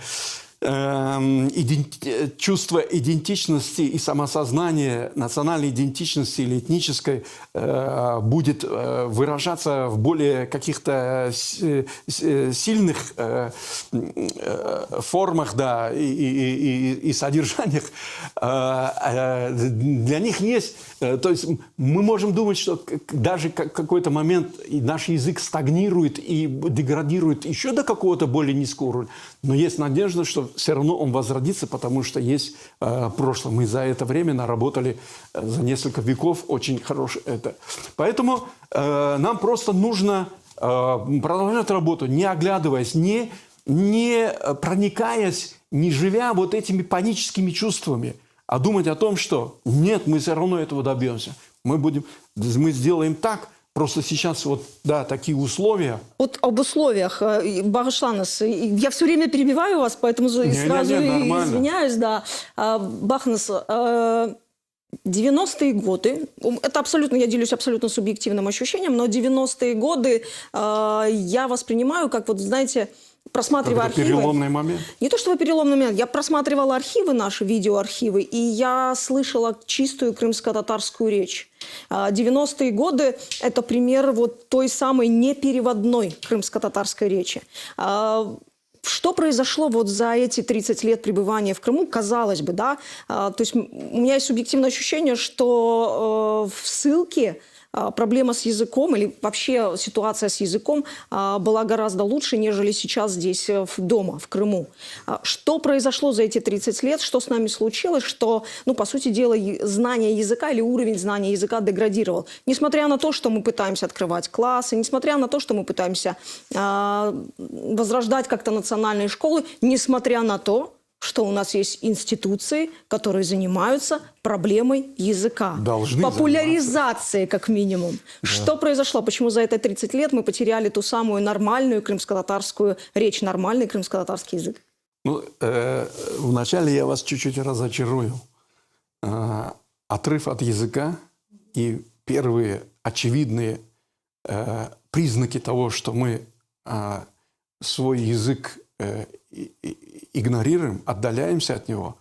S4: чувство идентичности и самосознания, национальной идентичности или этнической будет выражаться в более каких-то сильных формах, да, и содержаниях. Для них есть... То есть мы можем думать, что даже в какой-то момент наш язык стагнирует и деградирует еще до какого-то более низкого уровня, но есть надежда, что все равно он возродится, потому что есть прошлое. Мы за это время наработали за несколько веков очень хорошее это. Поэтому нам просто нужно продолжать работу, не оглядываясь, не проникаясь, не живя вот этими паническими чувствами, а думать о том, что нет, мы все равно этого добьемся. Мы сделаем так. Просто сейчас вот, да, такие условия.
S3: Вот об условиях, Багышланас, я все время перебиваю вас, поэтому сразу извиняюсь, да. Бахнас, 90-е годы, это абсолютно, я делюсь абсолютно субъективным ощущением, но 90-е годы я воспринимаю как, вот знаете, просматривая архивы.
S4: Переломный момент?
S3: Не то чтобы переломный момент. Я просматривала архивы наши, видеоархивы, и я слышала чистую крымско-татарскую речь. 90-е годы – это пример вот той самой непереводной крымско-татарской речи. Что произошло вот за эти 30 лет пребывания в Крыму, казалось бы, да? То есть у меня есть субъективное ощущение, что в ссылке проблема с языком или вообще ситуация с языком была гораздо лучше, нежели сейчас здесь дома, в Крыму. Что произошло за эти 30 лет, что с нами случилось, что, ну, по сути дела, знание языка или уровень знания языка деградировал. Несмотря на то, что мы пытаемся открывать классы, несмотря на то, что мы пытаемся возрождать как-то национальные школы, несмотря на то, что у нас есть институции, которые занимаются проблемой языка.
S4: Должны
S3: популяризацией, как минимум. Да. Что произошло? Почему за это 30 лет мы потеряли ту самую нормальную крымско-татарскую речь, нормальный крымско-татарский язык?
S4: Ну, вначале я вас чуть-чуть разочарую. Отрыв от языка и первые очевидные признаки того, что мы свой язык игнорируем, отдаляемся от него,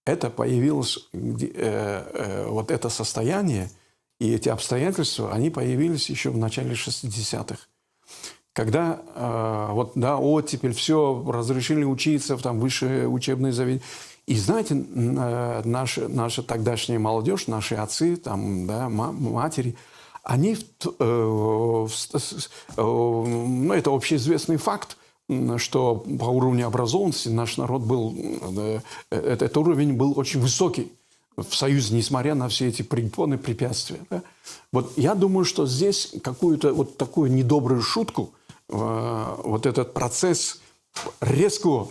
S4: это появилось, вот это состояние и эти обстоятельства, они появились еще в начале 60-х. Когда вот, да, оттепель, все, разрешили учиться в там, высшие учебные заведения. И знаете, наша тогдашняя молодежь, наши отцы, там, да, матери, они, ну, это общеизвестный факт, что по уровню образованности наш народ был, этот уровень был очень высокий в Союзе, несмотря на все эти препоны, препятствия. Да? Вот я думаю, что здесь какую-то вот такую недобрую шутку, вот этот процесс резкого,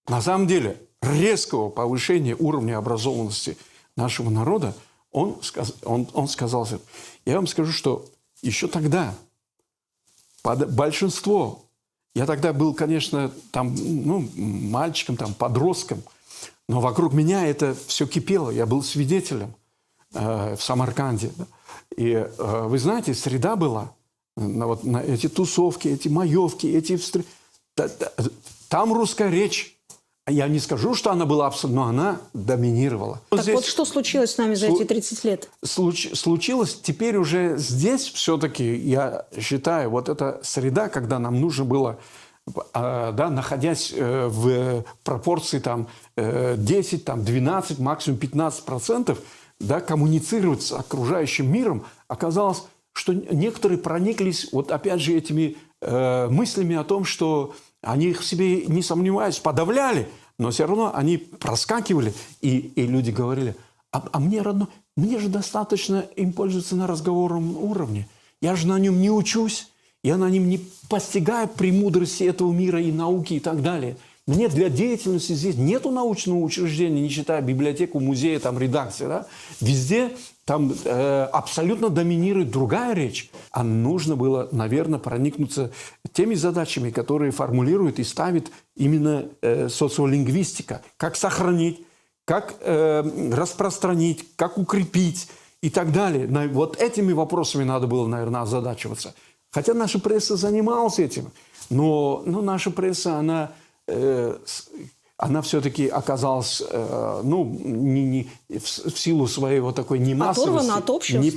S4: на самом деле, резкого повышения уровня образованности нашего народа, он сказал, я вам скажу, что еще тогда большинство, я тогда был, конечно, там, ну, мальчиком, там, подростком, но вокруг меня это все кипело, я был свидетелем в Самарканде. И вы знаете, среда была, вот, на эти тусовки, эти маевки, эти там русская речь. Я не скажу, что она была абсолютно, но она доминировала.
S3: Так здесь, вот что случилось с нами за эти 30 лет?
S4: Случилось теперь уже здесь все-таки, я считаю, вот эта среда, когда нам нужно было, да, находясь в пропорции там, 10, там, 12, максимум 15%, да, коммуницировать с окружающим миром, оказалось, что некоторые прониклись вот опять же этими мыслями о том, что они их в себе, не сомневаюсь, подавляли, но все равно они проскакивали, и люди говорили, а мне, родной, мне же достаточно им пользоваться на разговорном уровне. Я же на нем не учусь, я на нем не постигаю премудрости этого мира и науки и так далее. Мне для деятельности здесь нету научного учреждения, не считая библиотеку, музея, там, редакции. Да? Везде там абсолютно доминирует другая речь. А нужно было, наверное, проникнуться теми задачами, которые формулирует и ставит именно социолингвистика. Как сохранить, как распространить, как укрепить и так далее. Вот этими вопросами надо было, наверное, озадачиваться. Хотя наша пресса занималась этим. Но наша пресса, она все-таки оказалась, ну, в силу своей вот такой немассовости, не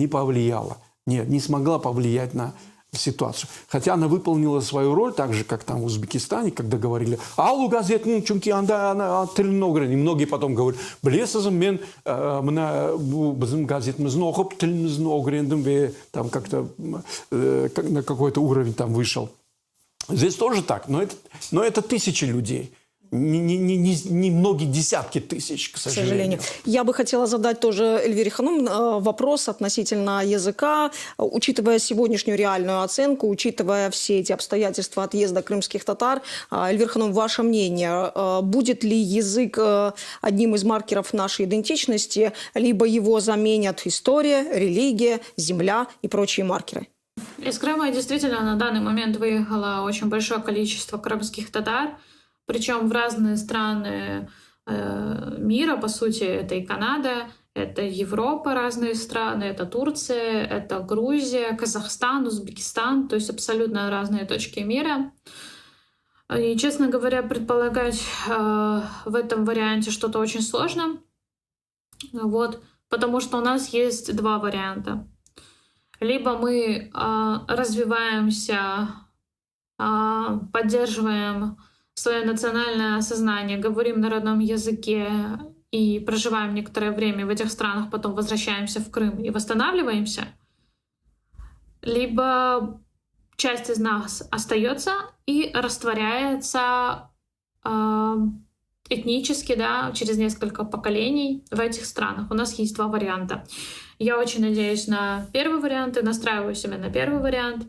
S4: повлияла. Нет, не смогла повлиять на ситуацию. Хотя она выполнила свою роль, так же, как там в Узбекистане, когда говорили, алу газет, чунки анда тілін, и многие потом говорят, білесізім мен біздің газетімізді оқып тілімізді огрендім, там как-то на какой-то уровень там вышел. Здесь тоже так, но это тысячи людей. Не многие десятки тысяч, к сожалению.
S3: Я бы хотела задать тоже Эльвире Ханум вопрос относительно языка. Учитывая сегодняшнюю реальную оценку, учитывая все эти обстоятельства отъезда крымских татар, Эльвира Ханум, ваше мнение, будет ли язык одним из маркеров нашей идентичности, либо его заменят история, религия, земля и прочие маркеры?
S2: Из Крыма действительно на данный момент выехало очень большое количество крымских татар, причем в разные страны мира, по сути, это и Канада, это Европа, разные страны, это Турция, это Грузия, Казахстан, Узбекистан, то есть абсолютно разные точки мира. И, честно говоря, предполагать в этом варианте что-то очень сложно, вот, потому что у нас есть два варианта. Либо мы развиваемся, поддерживаем свое национальное сознание, говорим на родном языке и проживаем некоторое время в этих странах, потом возвращаемся в Крым и восстанавливаемся, либо часть из нас остается и растворяется этнически, да, через несколько поколений в этих странах. У нас есть два варианта. Я очень надеюсь на первый вариант и настраиваю себя на первый вариант.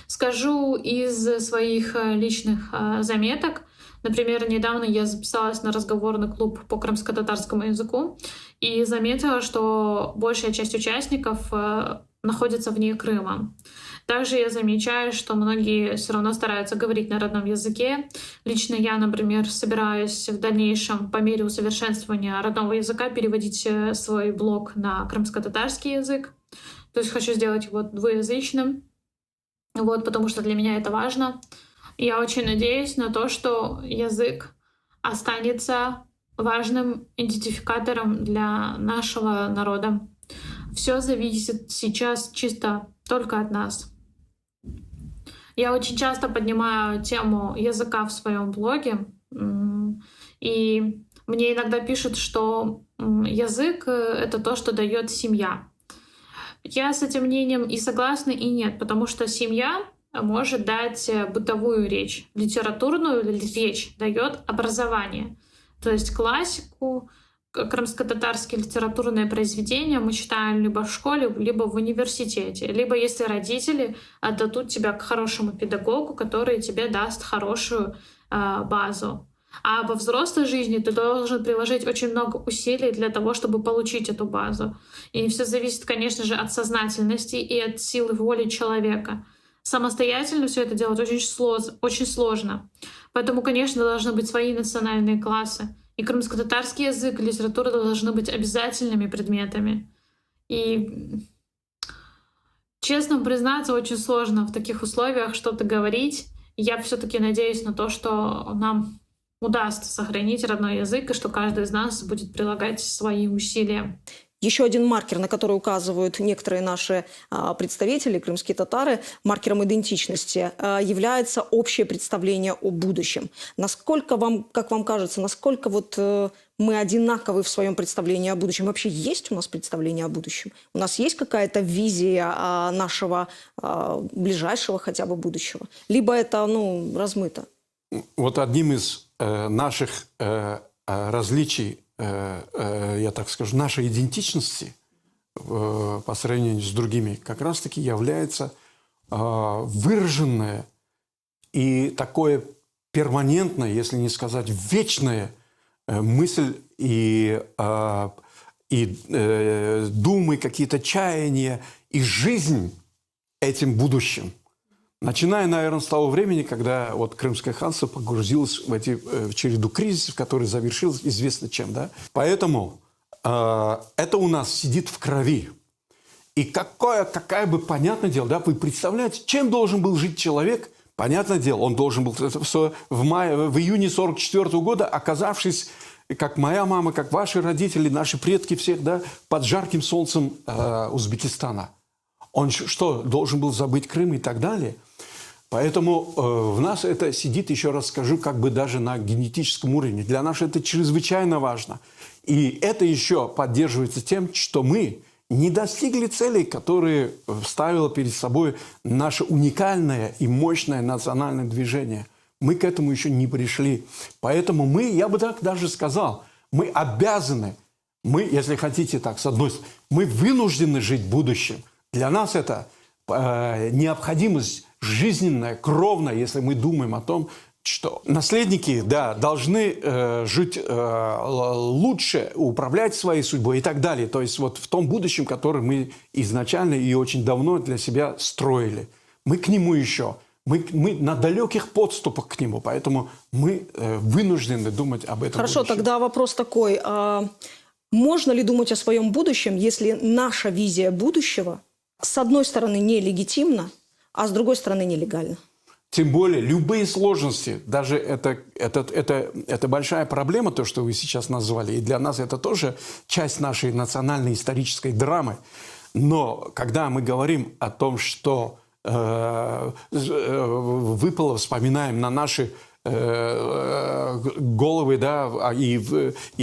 S2: Скажу из своих личных заметок. Например, недавно я записалась на разговорный клуб по крымско-татарскому языку и заметила, что большая часть участников находится вне Крыма. Также я замечаю, что многие все равно стараются говорить на родном языке. Лично я, например, собираюсь в дальнейшем по мере усовершенствования родного языка переводить свой блог на крымско-татарский язык. То есть хочу сделать его двуязычным, потому что для меня это важно. Я очень надеюсь на то, что язык останется важным идентификатором для нашего народа. Все зависит сейчас чисто только от нас. Я очень часто поднимаю тему языка в своем блоге, и мне иногда пишут, что язык — это то, что дает семья. Я с этим мнением и согласна, и нет, потому что семья может дать бытовую речь, литературную речь дает образование. То есть классику, крымско-татарские литературные произведения мы читаем либо в школе, либо в университете. Либо если родители отдадут тебя к хорошему педагогу, который тебе даст хорошую базу. А во взрослой жизни ты должен приложить очень много усилий для того, чтобы получить эту базу. И все зависит, конечно же, от сознательности и от силы воли человека. Самостоятельно все это делать очень сложно. Поэтому, конечно, должны быть свои национальные классы. И крымско-татарский язык и литература должны быть обязательными предметами. И, честно признаться, очень сложно в таких условиях что-то говорить. Я все-таки надеюсь на то, что нам удастся сохранить родной язык, и что каждый из нас будет прилагать свои усилия.
S3: Еще один маркер, на который указывают некоторые наши представители, крымские татары, маркером идентичности, является общее представление о будущем. Насколько вам, как вам кажется, насколько мы одинаковы в своем представлении о будущем? Вообще есть у нас представление о будущем? У нас есть какая-то визия нашего ближайшего хотя бы будущего? Либо это размыто?
S4: Вот одним из наших различий, я так скажу, нашей идентичности по сравнению с другими как раз-таки является выраженное и такое перманентное, если не сказать вечная мысль и думы, какие-то чаяния и жизнь этим будущим. Начиная, наверное, с того времени, когда Крымское ханство погрузилось в череду кризисов, который завершился известно чем. Да? Поэтому это у нас сидит в крови. И какая бы, понятное дело, да, вы представляете, чем должен был жить человек? Понятное дело, он должен был в июне 1944 года, оказавшись, как моя мама, как ваши родители, наши предки всех, да, под жарким солнцем Узбекистана. Он что, должен был забыть Крым и так далее? Поэтому в нас это сидит, еще раз скажу, как бы даже на генетическом уровне. Для нас это чрезвычайно важно. И это еще поддерживается тем, что мы не достигли целей, которые ставило перед собой наше уникальное и мощное национальное движение. Мы к этому еще не пришли. Поэтому я бы так даже сказал, мы обязаны, если хотите так, с одной стороны, мы вынуждены жить будущим. Для нас это необходимость жизненная, кровная, если мы думаем о том, что наследники, да, должны жить лучше, управлять своей судьбой и так далее. То есть в том будущем, которое мы изначально и очень давно для себя строили. Мы к нему еще, мы на далеких подступах к нему, поэтому мы вынуждены думать об этом.
S3: Хорошо,
S4: будущем.
S3: Тогда вопрос такой. Можно ли думать о своем будущем, если наша визия будущего с одной стороны нелегитимна, а с другой стороны нелегально?
S4: Тем более, любые сложности, даже это большая проблема, то, что вы сейчас назвали, и для нас это тоже часть нашей национальной исторической драмы. Но когда мы говорим о том, что выпало, вспоминаем на наши головы, да, и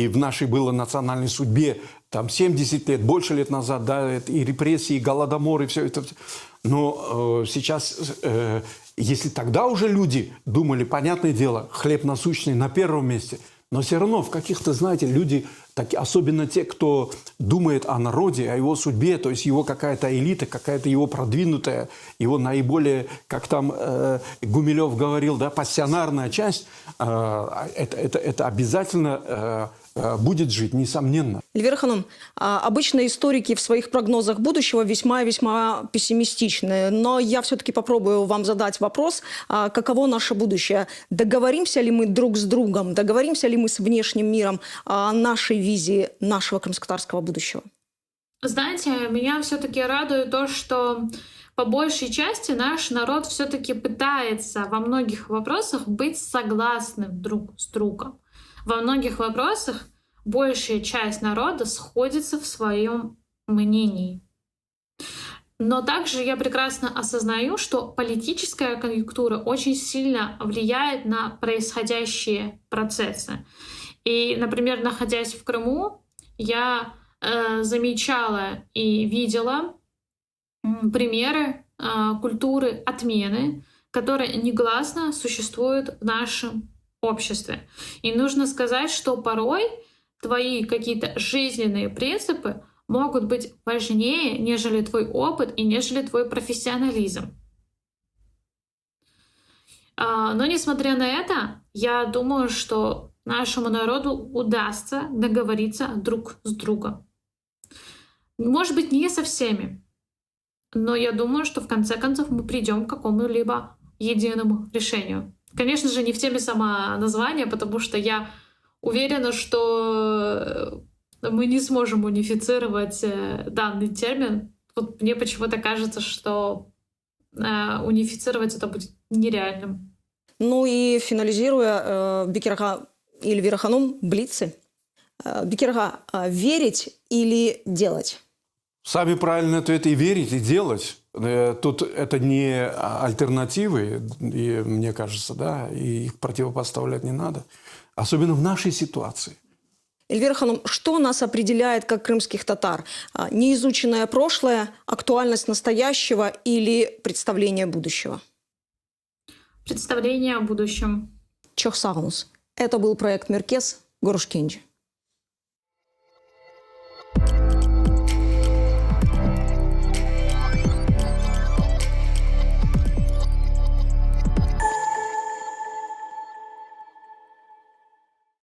S4: в нашей было национальной судьбе, там 70 лет, больше лет назад, да, и репрессии, и голодомор, и все это. Но сейчас, если тогда уже люди думали, понятное дело, хлеб насущный на первом месте, но все равно в каких-то, знаете, люди Так, особенно те, кто думает о народе, о его судьбе, то есть его какая-то элита, какая-то его продвинутая, его наиболее, как там Гумилев говорил, да, пассионарная часть, это обязательно будет жить, несомненно.
S3: Эльвира Ханум, обычно историки в своих прогнозах будущего весьма и весьма пессимистичны, но я все-таки попробую вам задать вопрос, каково наше будущее? Договоримся ли мы друг с другом, договоримся ли мы с внешним миром о нашей визии нашего крымско-татарского будущего?
S2: Знаете, меня все-таки радует то, что по большей части наш народ все-таки пытается во многих вопросах быть согласным друг с другом. Во многих вопросах большая часть народа сходится в своем мнении. Но также я прекрасно осознаю, что политическая конъюнктура очень сильно влияет на происходящие процессы. И, например, находясь в Крыму, я замечала и видела примеры культуры отмены, которая негласно существует в нашем обществе. И нужно сказать, что порой твои какие-то жизненные принципы могут быть важнее, нежели твой опыт и нежели твой профессионализм. Но несмотря на это, я думаю, что нашему народу удастся договориться друг с другом. Может быть, не со всеми, но я думаю, что в конце концов мы придем к какому-либо единому решению. Конечно же, не в теме самоназвания, потому что я уверена, что мы не сможем унифицировать данный термин. Вот мне почему-то кажется, что унифицировать это будет нереальным.
S3: Ну и финализируя, Бекирга и Эльвира Ханум, блицы. Бекирга, верить или делать?
S4: Сами правильный ответ и верить, и делать. Тут это не альтернативы, и, мне кажется, да, и их противопоставлять не надо. Особенно в нашей ситуации.
S3: Эльвира Ханум, что нас определяет как крымских татар? Неизученное прошлое, актуальность настоящего или представление будущего?
S2: Представление о будущем.
S3: Чохсагунус. Это был проект «Меркес». Горушкенджи.